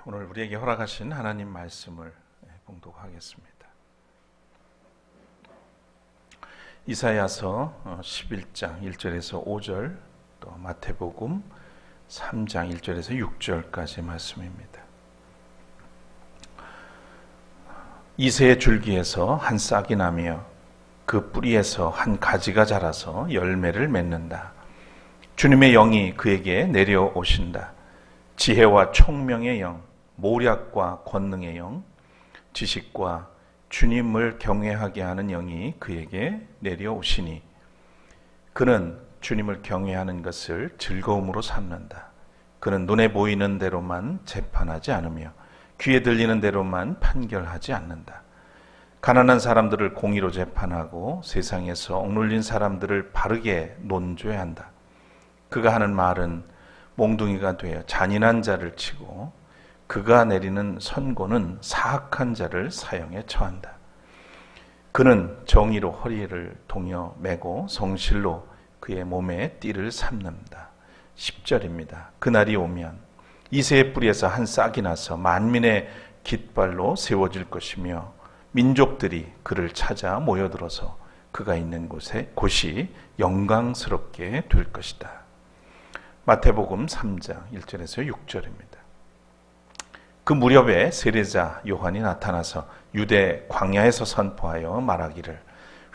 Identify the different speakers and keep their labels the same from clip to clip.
Speaker 1: 오늘 우리에게 허락하신 하나님 말씀을 봉독하겠습니다. 이사야서 11장 1절에서 5절, 또 마태복음 3장 1절에서 6절까지 말씀입니다. 이새의 줄기에서 한 싹이 나며 그 뿌리에서 한 가지가 자라서 열매를 맺는다. 주님의 영이 그에게 내려오신다. 지혜와 총명의 영, 모략과 권능의 영, 지식과 주님을 경외하게 하는 영이 그에게 내려오시니 그는 주님을 경외하는 것을 즐거움으로 삼는다. 그는 눈에 보이는 대로만 재판하지 않으며 귀에 들리는 대로만 판결하지 않는다. 가난한 사람들을 공의로 재판하고 세상에서 억눌린 사람들을 바르게 논죄한다. 그가 하는 말은 몽둥이가 되어 잔인한 자를 치고 그가 내리는 선고는 사악한 자를 사형에 처한다. 그는 정의로 허리를 동여 매고 성실로 그의 몸에 띠를 삼는다. 10절입니다. 그날이 오면 이새의 뿌리에서 한 싹이 나서 만민의 깃발로 세워질 것이며 민족들이 그를 찾아 모여들어서 그가 있는 곳이 영광스럽게 될 것이다. 마태복음 3장 1절에서 6절입니다. 그 무렵에 세례자 요한이 나타나서 유대 광야에서 선포하여 말하기를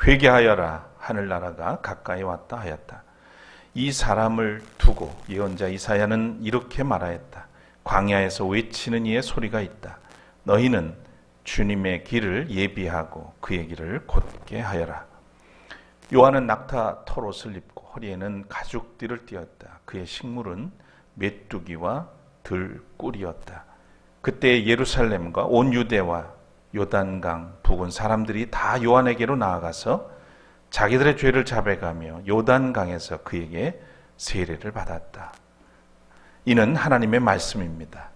Speaker 1: 회개하여라, 하늘나라가 가까이 왔다 하였다. 이 사람을 두고 예언자 이사야는 이렇게 말하였다. 광야에서 외치는 이의 소리가 있다. 너희는 주님의 길을 예비하고 그의 길을 곧게 하여라. 요한은 낙타 털옷을 입고 허리에는 가죽띠를 띠었다. 그의 식물은 메뚜기와 들꿀이었다. 그때 예루살렘과 온 유대와 요단강 부근 사람들이 다 요한에게로 나아가서 자기들의 죄를 자백하며 요단강에서 그에게 세례를 받았다. 이는 하나님의 말씀입니다.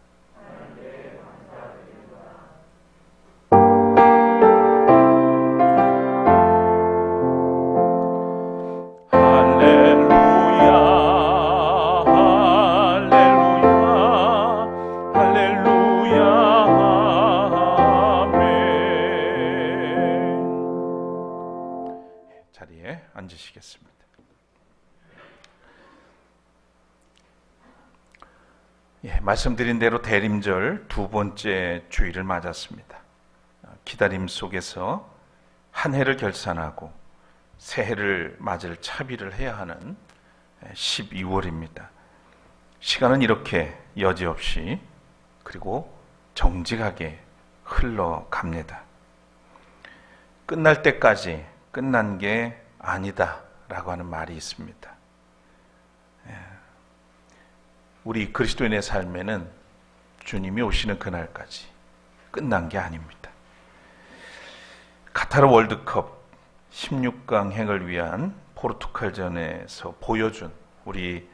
Speaker 1: 자리에 앉으시겠습니다. 말씀드린 대로 대림절 두 번째 주일을 맞았습니다. 기다림 속에서 한 해를 결산하고 새해를 맞을 차비를 해야 하는 12월입니다. 시간은 이렇게 여지없이 그리고 정직하게 흘러갑니다. 끝날 때까지 끝난 게 아니다 라고 하는 말이 있습니다. 우리 그리스도인의 삶에는 주님이 오시는 그날까지 끝난 게 아닙니다. 카타르 월드컵 16강행을 위한 포르투갈전에서 보여준 우리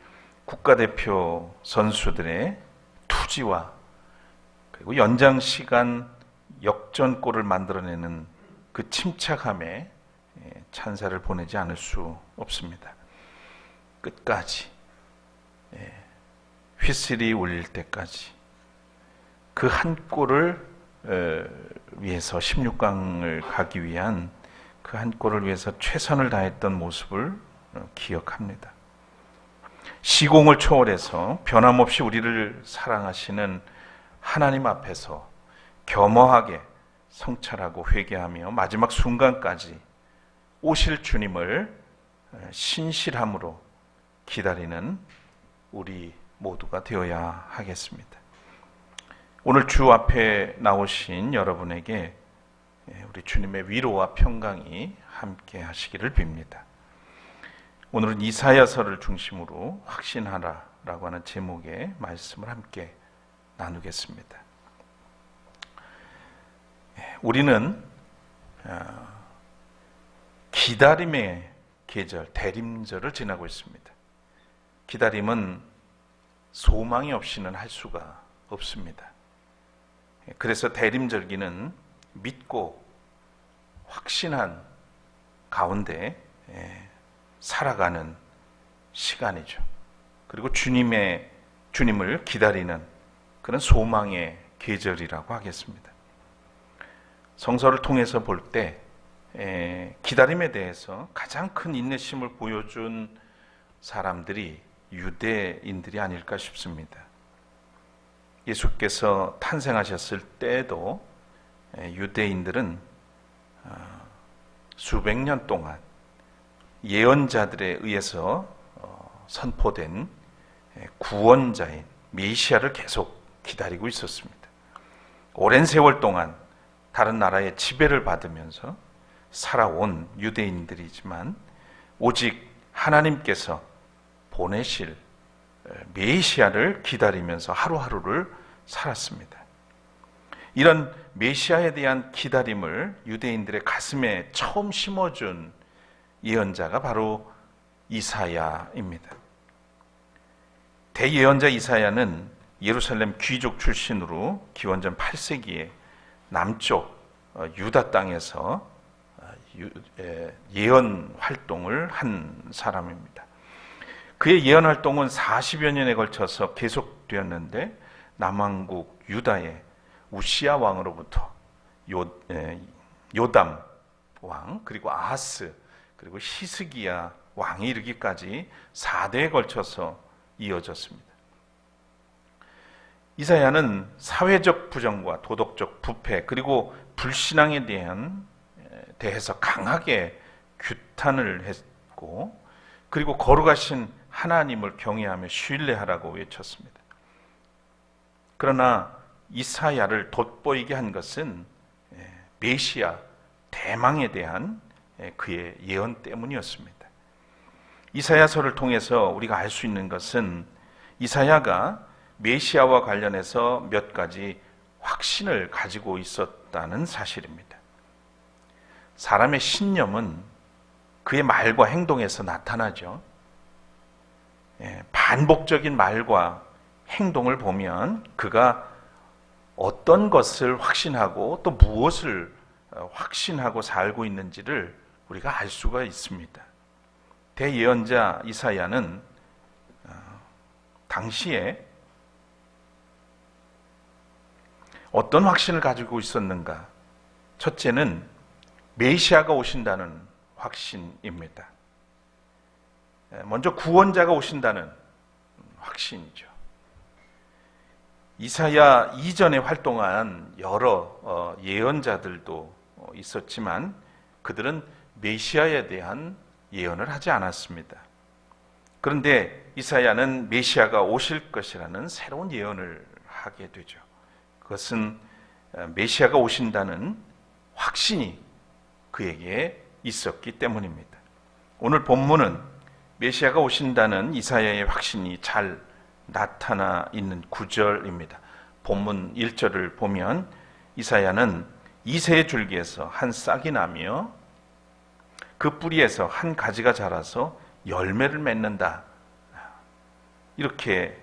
Speaker 1: 국가대표 선수들의 투지와 그리고 연장시간 역전골을 만들어내는 그 침착함에 찬사를 보내지 않을 수 없습니다. 끝까지 휘슬이 울릴 때까지 그 한 골을 위해서 16강을 가기 위한 그 한 골을 위해서 최선을 다했던 모습을 기억합니다. 시공을 초월해서 변함없이 우리를 사랑하시는 하나님 앞에서 겸허하게 성찰하고 회개하며 마지막 순간까지 오실 주님을 신실함으로 기다리는 우리 모두가 되어야 하겠습니다. 오늘 주 앞에 나오신 여러분에게 우리 주님의 위로와 평강이 함께 하시기를 빕니다. 오늘은 이사야서를 중심으로 확신하라 라고 하는 제목의 말씀을 함께 나누겠습니다. 우리는 기다림의 계절, 대림절을 지나고 있습니다. 기다림은 소망이 없이는 할 수가 없습니다. 그래서 대림절기는 믿고 확신한 가운데 살아가는 시간이죠. 그리고 주님을 기다리는 그런 소망의 계절이라고 하겠습니다. 성서를 통해서 볼 때 기다림에 대해서 가장 큰 인내심을 보여준 사람들이 유대인들이 아닐까 싶습니다. 예수께서 탄생하셨을 때에도 유대인들은 수백 년 동안 예언자들에 의해서 선포된 구원자인 메시아를 계속 기다리고 있었습니다. 오랜 세월 동안 다른 나라의 지배를 받으면서 살아온 유대인들이지만 오직 하나님께서 보내실 메시아를 기다리면서 하루하루를 살았습니다. 이런 메시아에 대한 기다림을 유대인들의 가슴에 처음 심어준 예언자가 바로 이사야입니다. 대예언자 이사야는 예루살렘 귀족 출신으로 기원전 8세기에 남쪽 유다 땅에서 예언 활동을 한 사람입니다. 그의 예언 활동은 40여 년에 걸쳐서 계속되었는데 남왕국 유다의 우시야 왕으로부터 요담 왕, 그리고 아하스, 그리고 히스기야 왕이 이르기까지 4대에 걸쳐서 이어졌습니다. 이사야는 사회적 부정과 도덕적 부패 그리고 불신앙에 대해서 강하게 규탄을 했고, 그리고 거룩하신 하나님을 경외하며 신뢰하라고 외쳤습니다. 그러나 이사야를 돋보이게 한 것은 메시아 대망에 대한 그의 예언 때문이었습니다. 이사야서를 통해서 우리가 알 수 있는 것은 이사야가 메시아와 관련해서 몇 가지 확신을 가지고 있었다는 사실입니다. 사람의 신념은 그의 말과 행동에서 나타나죠. 반복적인 말과 행동을 보면 그가 어떤 것을 확신하고 또 무엇을 확신하고 살고 있는지를 우리가 알 수가 있습니다. 대예언자 이사야는 당시에 어떤 확신을 가지고 있었는가? 첫째는 메시아가 오신다는 확신입니다. 먼저 구원자가 오신다는 확신이죠. 이사야 이전에 활동한 여러 예언자들도 있었지만 그들은 메시아에 대한 예언을 하지 않았습니다. 그런데 이사야는 메시아가 오실 것이라는 새로운 예언을 하게 되죠. 그것은 메시아가 오신다는 확신이 그에게 있었기 때문입니다. 오늘 본문은 메시아가 오신다는 이사야의 확신이 잘 나타나 있는 구절입니다. 본문 1절을 보면 이사야는 이새의 줄기에서 한 싹이 나며 그 뿌리에서 한 가지가 자라서 열매를 맺는다, 이렇게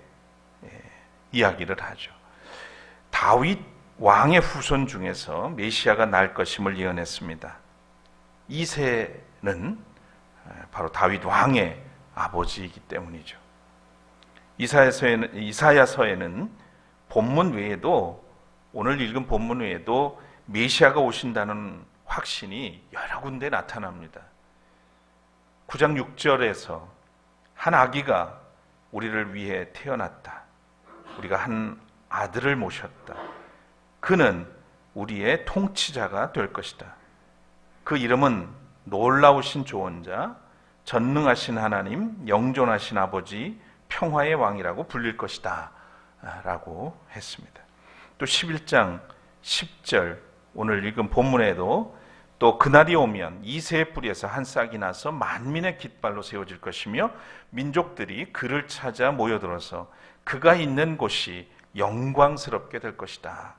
Speaker 1: 이야기를 하죠. 다윗 왕의 후손 중에서 메시아가 날 것임을 예언했습니다. 이새는 바로 다윗 왕의 아버지이기 때문이죠. 이사야서에는 본문 외에도, 오늘 읽은 본문 외에도 메시아가 오신다는 확신이 여러 군데 나타납니다. 9장 6절에서 한 아기가 우리를 위해 태어났다. 우리가 한 아들을 모셨다. 그는 우리의 통치자가 될 것이다. 그 이름은 놀라우신 조언자, 전능하신 하나님, 영존하신 아버지, 평화의 왕이라고 불릴 것이다 라고 했습니다. 또 11장 10절 오늘 읽은 본문에도 또 그날이 오면 이새의 뿌리에서 한 싹이 나서 만민의 깃발로 세워질 것이며 민족들이 그를 찾아 모여들어서 그가 있는 곳이 영광스럽게 될 것이다,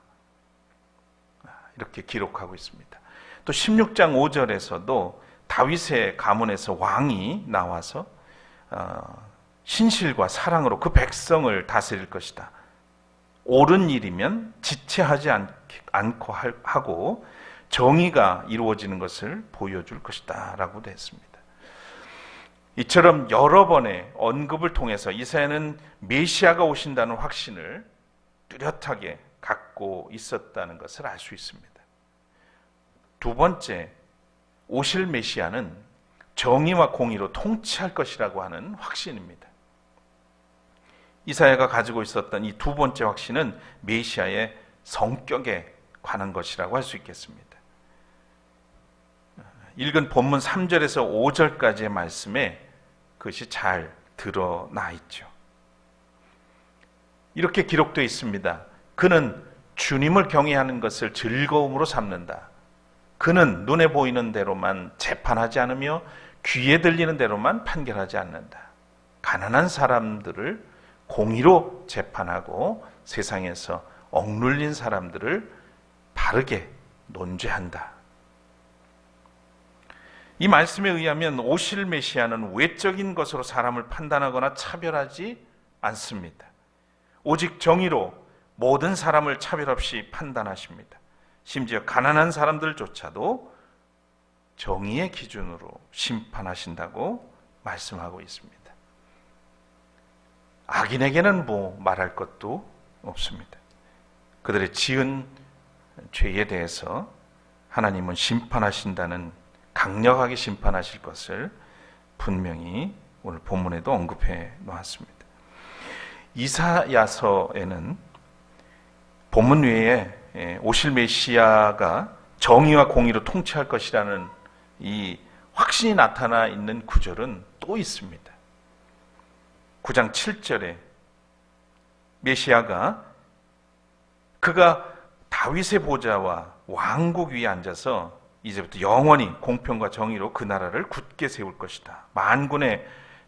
Speaker 1: 이렇게 기록하고 있습니다. 또 16장 5절에서도 다윗의 가문에서 왕이 나와서 신실과 사랑으로 그 백성을 다스릴 것이다. 옳은 일이면 지체하지 않고 하고 정의가 이루어지는 것을 보여줄 것이다 라고 했습니다. 이처럼 여러 번의 언급을 통해서 이사야는 메시아가 오신다는 확신을 뚜렷하게 갖고 있었다는 것을 알 수 있습니다. 두 번째, 오실 메시아는 정의와 공의로 통치할 것이라고 하는 확신입니다. 이사야가 가지고 있었던 이 두 번째 확신은 메시아의 성격에 관한 것이라고 할 수 있겠습니다. 읽은 본문 3절에서 5절까지의 말씀에 그것이 잘 드러나 있죠. 이렇게 기록되어 있습니다. 그는 주님을 경외하는 것을 즐거움으로 삼는다. 그는 눈에 보이는 대로만 재판하지 않으며 귀에 들리는 대로만 판결하지 않는다. 가난한 사람들을 공의로 재판하고 세상에서 억눌린 사람들을 바르게 논죄한다. 이 말씀에 의하면 오실 메시아는 외적인 것으로 사람을 판단하거나 차별하지 않습니다. 오직 정의로 모든 사람을 차별 없이 판단하십니다. 심지어 가난한 사람들조차도 정의의 기준으로 심판하신다고 말씀하고 있습니다. 악인에게는 뭐 말할 것도 없습니다. 그들의 지은 죄에 대해서 하나님은 심판하신다는, 강력하게 심판하실 것을 분명히 오늘 본문에도 언급해 놓았습니다. 이사야서에는 본문 외에 오실 메시아가 정의와 공의로 통치할 것이라는 이 확신이 나타나 있는 구절은 또 있습니다. 9장 7절에 메시아가 그가 다윗의 보좌와 왕국 위에 앉아서 이제부터 영원히 공평과 정의로 그 나라를 굳게 세울 것이다. 만군의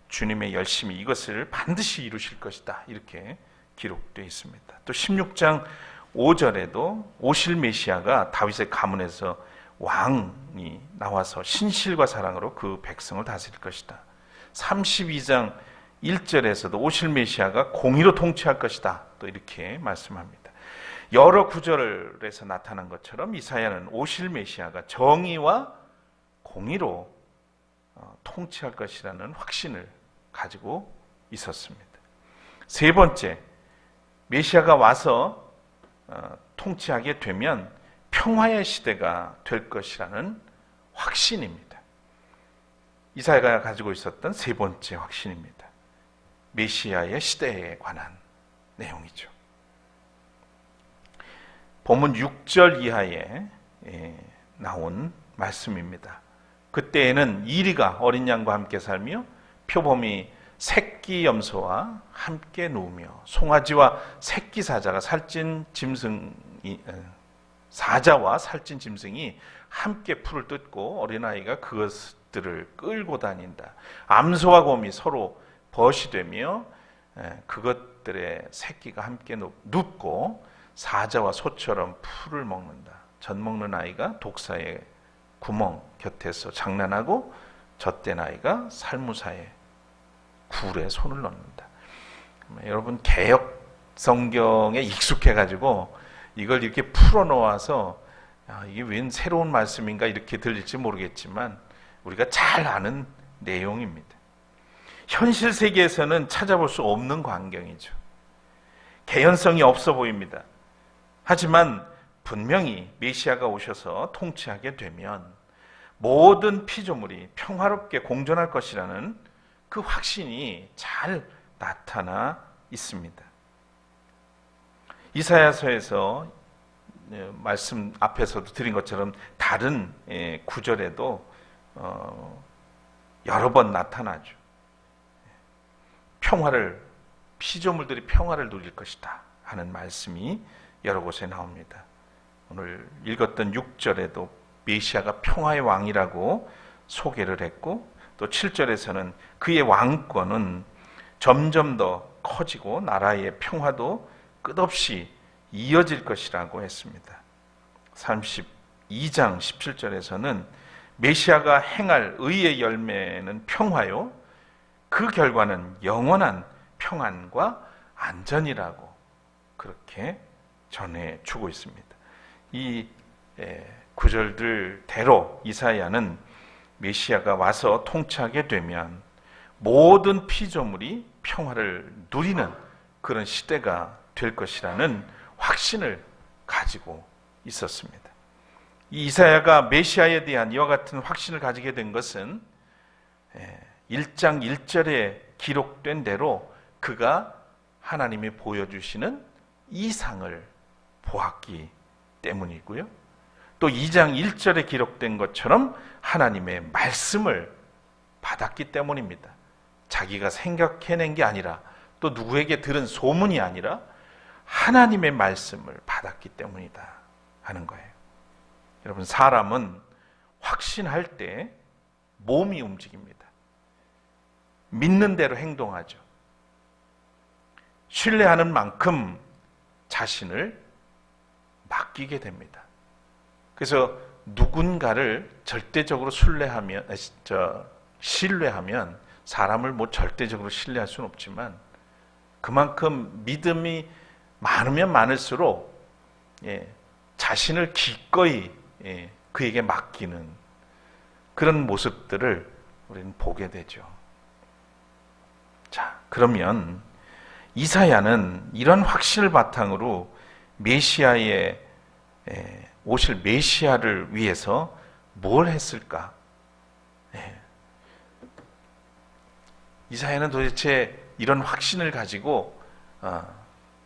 Speaker 1: 주님의 열심히 이것을 반드시 이루실 것이다. 이렇게 기록되어 있습니다. 또 16장 5절에도 오실 메시아가 다윗의 가문에서 왕이 나와서 신실과 사랑으로 그 백성을 다스릴 것이다. 32장 1절에서도 오실 메시아가 공의로 통치할 것이다. 또 이렇게 말씀합니다. 여러 구절에서 나타난 것처럼 이사야는 오실 메시아가 정의와 공의로 통치할 것이라는 확신을 가지고 있었습니다. 세 번째, 메시아가 와서 통치하게 되면 평화의 시대가 될 것이라는 확신입니다. 이사야가 가지고 있었던 세 번째 확신입니다. 메시아의 시대에 관한 내용이죠. 본문 6절 이하에 나온 말씀입니다. 그때에는 이리가 어린 양과 함께 살며 표범이 새끼 염소와 함께 누우며 송아지와 새끼 사자와 살찐 짐승이 함께 풀을 뜯고 어린아이가 그것들을 끌고 다닌다. 암소와 곰이 서로 벗이 되며 그것들의 새끼가 함께 눕고 사자와 소처럼 풀을 먹는다. 젖 먹는 아이가 독사의 구멍 곁에서 장난하고 젖된 아이가 살무사의 굴에 손을 넣는다. 여러분 개역 성경에 익숙해가지고 이걸 이렇게 풀어놓아서 이게 웬 새로운 말씀인가 이렇게 들릴지 모르겠지만 우리가 잘 아는 내용입니다. 현실 세계에서는 찾아볼 수 없는 광경이죠. 개연성이 없어 보입니다. 하지만 분명히 메시아가 오셔서 통치하게 되면 모든 피조물이 평화롭게 공존할 것이라는 그 확신이 잘 나타나 있습니다. 이사야서에서 말씀 앞에서도 드린 것처럼 다른 구절에도 여러 번 나타나죠. 피조물들이 평화를 누릴 것이다 하는 말씀이 여러 곳에 나옵니다. 오늘 읽었던 6절에도 메시아가 평화의 왕이라고 소개를 했고 또 7절에서는 그의 왕권은 점점 더 커지고 나라의 평화도 끝없이 이어질 것이라고 했습니다. 32장 17절에서는 메시아가 행할 의의 열매는 평화요 그 결과는 영원한 평안과 안전이라고 그렇게 전해주고 있습니다. 이 구절들대로 이사야는 메시아가 와서 통치하게 되면 모든 피조물이 평화를 누리는 그런 시대가 될 것이라는 확신을 가지고 있었습니다. 이 이사야가 메시아에 대한 이와 같은 확신을 가지게 된 것은 1장 1절에 기록된 대로 그가 하나님이 보여주시는 이상을 보았기 때문이고요. 또 2장 1절에 기록된 것처럼 하나님의 말씀을 받았기 때문입니다. 자기가 생각해낸 게 아니라 또 누구에게 들은 소문이 아니라 하나님의 말씀을 받았기 때문이다 하는 거예요. 여러분, 사람은 확신할 때 몸이 움직입니다. 믿는 대로 행동하죠. 신뢰하는 만큼 자신을 맡기게 됩니다. 그래서 누군가를 절대적으로 신뢰하면 사람을 절대적으로 신뢰할 수는 없지만 그만큼 믿음이 많으면 많을수록 자신을 기꺼이 그에게 맡기는 그런 모습들을 우리는 보게 되죠. 자, 그러면 이사야는 이런 확신을 바탕으로 메시아의 오실 메시아를 위해서 뭘 했을까? 이사야는 도대체 이런 확신을 가지고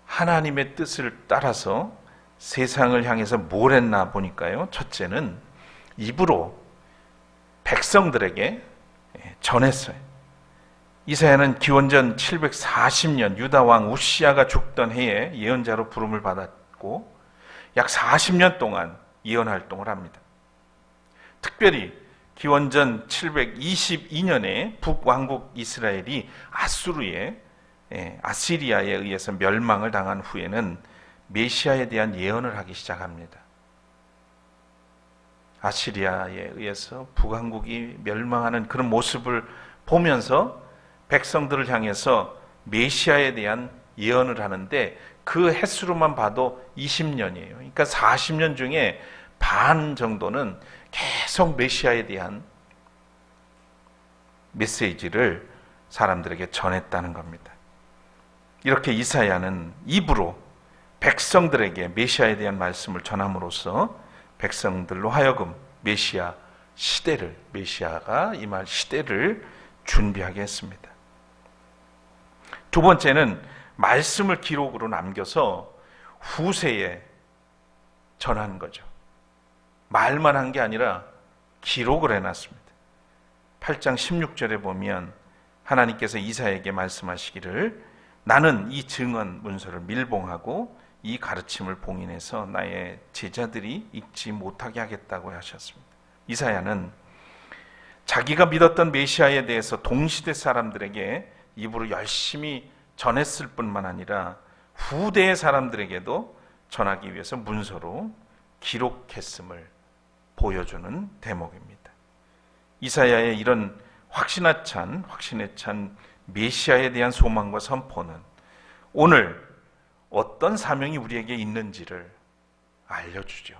Speaker 1: 하나님의 뜻을 따라서 세상을 향해서 뭘 했나 보니까요. 첫째는 입으로 백성들에게 전했어요. 이사야는 기원전 740년 유다 왕 우시야가 죽던 해에 예언자로 부름을 받았고 약 40년 동안 예언 활동을 합니다. 특별히 기원전 722년에 북왕국 이스라엘이 아시리아에 의해서 멸망을 당한 후에는 메시아에 대한 예언을 하기 시작합니다. 아시리아에 의해서 북왕국이 멸망하는 그런 모습을 보면서 백성들을 향해서 메시아에 대한 예언을 하는데 그 횟수로만 봐도 20년이에요. 그러니까 40년 중에 반 정도는 계속 메시아에 대한 메시지를 사람들에게 전했다는 겁니다. 이렇게 이사야는 입으로 백성들에게 메시아에 대한 말씀을 전함으로써 백성들로 하여금 메시아가 임할 시대를 준비하게 했습니다. 두 번째는 말씀을 기록으로 남겨서 후세에 전한 거죠. 말만 한 게 아니라 기록을 해놨습니다. 8장 16절에 보면 하나님께서 이사야에게 말씀하시기를 나는 이 증언 문서를 밀봉하고 이 가르침을 봉인해서 나의 제자들이 읽지 못하게 하겠다고 하셨습니다. 이사야는 자기가 믿었던 메시아에 대해서 동시대 사람들에게 입으로 열심히 전했을 뿐만 아니라 후대의 사람들에게도 전하기 위해서 문서로 기록했음을 보여주는 대목입니다. 이사야의 이런 확신에 찬 메시아에 대한 소망과 선포는 오늘 어떤 사명이 우리에게 있는지를 알려주죠.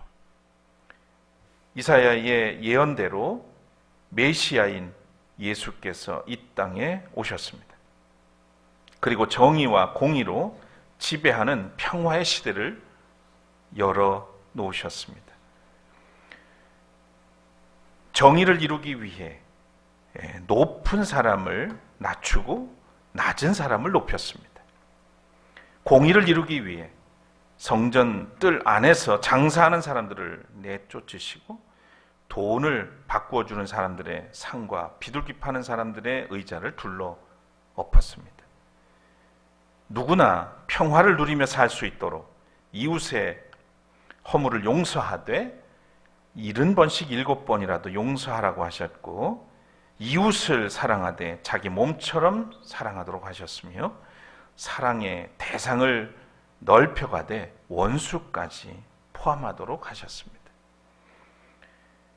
Speaker 1: 이사야의 예언대로 메시아인 예수께서 이 땅에 오셨습니다. 그리고 정의와 공의로 지배하는 평화의 시대를 열어 놓으셨습니다. 정의를 이루기 위해 높은 사람을 낮추고 낮은 사람을 높였습니다. 공의를 이루기 위해 성전 뜰 안에서 장사하는 사람들을 내쫓으시고 돈을 바꾸어 주는 사람들의 상과 비둘기 파는 사람들의 의자를 둘러 엎었습니다. 누구나 평화를 누리며 살 수 있도록 이웃의 허물을 용서하되 70번씩 7번이라도 용서하라고 하셨고 이웃을 사랑하되 자기 몸처럼 사랑하도록 하셨으며 사랑의 대상을 넓혀가되 원수까지 포함하도록 하셨습니다.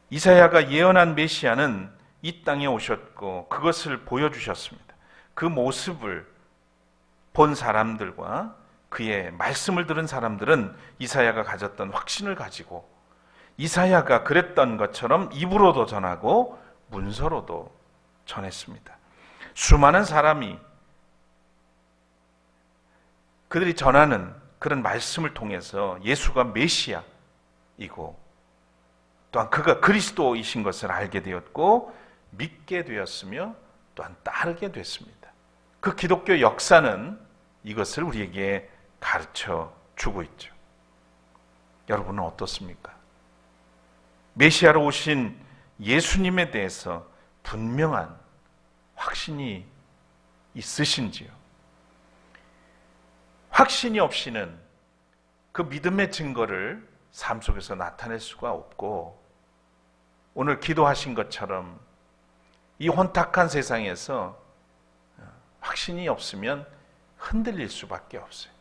Speaker 1: 이사야가 예언한 메시아는 이 땅에 오셨고 그것을 보여주셨습니다. 그 모습을 본 사람들과 그의 말씀을 들은 사람들은 이사야가 가졌던 확신을 가지고 이사야가 그랬던 것처럼 입으로도 전하고 문서로도 전했습니다. 수많은 사람이 그들이 전하는 그런 말씀을 통해서 예수가 메시아이고 또한 그가 그리스도이신 것을 알게 되었고 믿게 되었으며 또한 따르게 됐습니다. 그 기독교 역사는 이것을 우리에게 가르쳐 주고 있죠. 여러분은 어떻습니까? 메시아로 오신 예수님에 대해서 분명한 확신이 있으신지요? 확신이 없이는 그 믿음의 증거를 삶 속에서 나타낼 수가 없고, 오늘 기도하신 것처럼 이 혼탁한 세상에서 확신이 없으면 흔들릴 수밖에 없어요.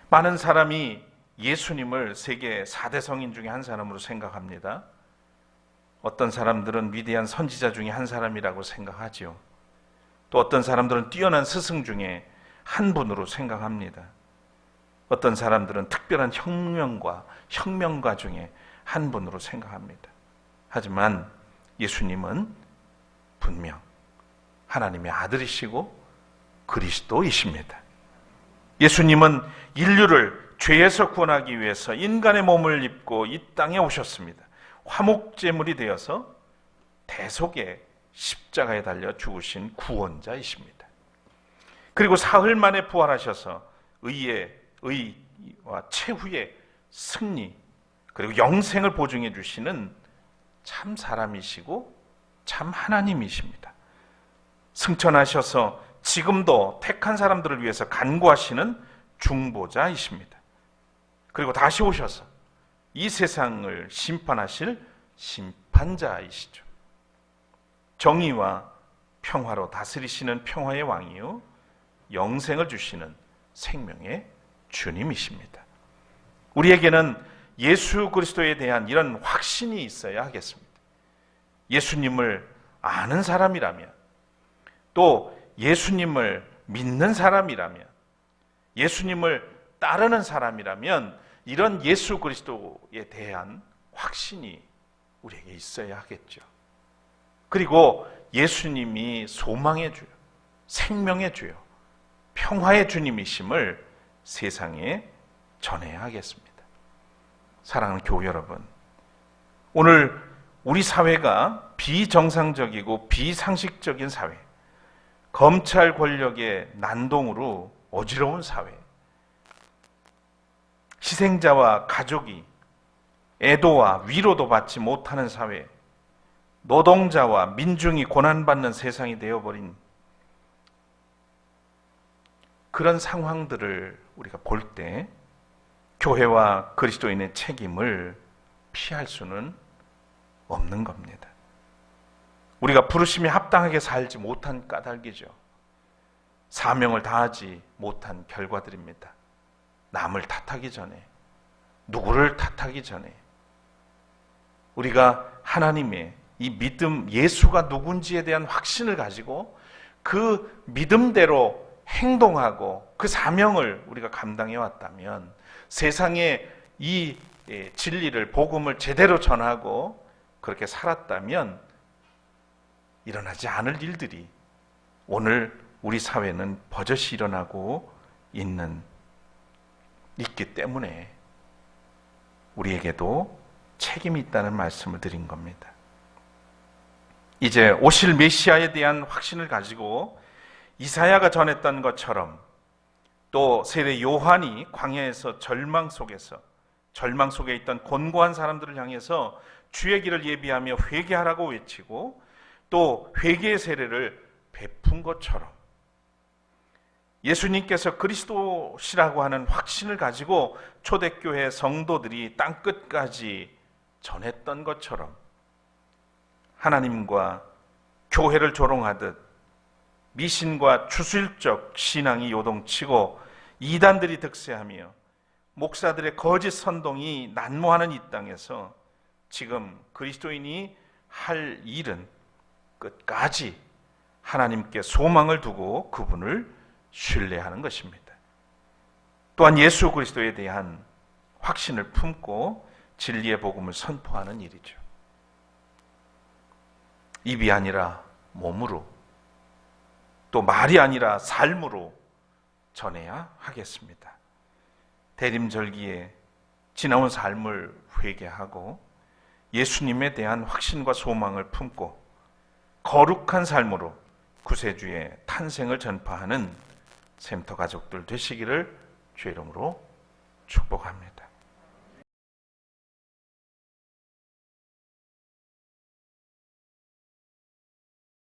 Speaker 1: 많은 사람이 예수님을 세계 4대 성인 중에 한 사람으로 생각합니다. 어떤 사람들은 위대한 선지자 중에 한 사람이라고 생각하지요. 또 어떤 사람들은 뛰어난 스승 중에 한 분으로 생각합니다. 어떤 사람들은 특별한 혁명가 중에 한 분으로 생각합니다. 하지만 예수님은 분명 하나님의 아들이시고 그리스도이십니다. 예수님은 인류를 죄에서 구원하기 위해서 인간의 몸을 입고 이 땅에 오셨습니다. 화목제물이 되어서 대속의 십자가에 달려 죽으신 구원자이십니다. 그리고 사흘 만에 부활하셔서 의와 최후의 승리 그리고 영생을 보증해 주시는 참 사람이시고 참 하나님이십니다. 승천하셔서 지금도 택한 사람들을 위해서 간구하시는 중보자이십니다. 그리고 다시 오셔서 이 세상을 심판하실 심판자이시죠. 정의와 평화로 다스리시는 평화의 왕이요 영생을 주시는 생명의 주님이십니다. 우리에게는 예수 그리스도에 대한 이런 확신이 있어야 하겠습니다. 예수님을 아는 사람이라면, 또 예수님을 믿는 사람이라면, 예수님을 따르는 사람이라면 이런 예수 그리스도에 대한 확신이 우리에게 있어야 하겠죠. 그리고 예수님이 소망의 주요, 생명의 주요, 평화의 주님이심을 세상에 전해야 하겠습니다. 사랑하는 교우 여러분, 오늘 우리 사회가 비정상적이고 비상식적인 사회, 검찰 권력의 난동으로 어지러운 사회, 희생자와 가족이 애도와 위로도 받지 못하는 사회, 노동자와 민중이 고난받는 세상이 되어버린 그런 상황들을 우리가 볼 때 교회와 그리스도인의 책임을 피할 수는 없는 겁니다. 우리가 부르심에 합당하게 살지 못한 까닭이죠. 사명을 다하지 못한 결과들입니다. 남을 탓하기 전에, 누구를 탓하기 전에 우리가 하나님의 이 믿음, 예수가 누군지에 대한 확신을 가지고 그 믿음대로 행동하고 그 사명을 우리가 감당해 왔다면, 세상에 이 진리를, 복음을 제대로 전하고 그렇게 살았다면 일어나지 않을 일들이 오늘 우리 사회는 버젓이 일어나고 있기 때문에 우리에게도 책임이 있다는 말씀을 드린 겁니다. 이제 오실 메시아에 대한 확신을 가지고 이사야가 전했던 것처럼, 또 세례 요한이 광야에서 절망 속에 있던 곤고한 사람들을 향해서 주의 길을 예비하며 회개하라고 외치고 또 회개의 세례를 베푼 것처럼, 예수님께서 그리스도시라고 하는 확신을 가지고 초대교회 성도들이 땅끝까지 전했던 것처럼, 하나님과 교회를 조롱하듯 미신과 추술적 신앙이 요동치고 이단들이 득세하며 목사들의 거짓 선동이 난무하는 이 땅에서 지금 그리스도인이 할 일은 끝까지 하나님께 소망을 두고 그분을 신뢰하는 것입니다. 또한 예수 그리스도에 대한 확신을 품고 진리의 복음을 선포하는 일이죠. 입이 아니라 몸으로, 또 말이 아니라 삶으로 전해야 하겠습니다. 대림절기에 지나온 삶을 회개하고 예수님에 대한 확신과 소망을 품고 거룩한 삶으로 구세주의 탄생을 전파하는 샘터 가족들 되시기를 주의 이름으로 축복합니다.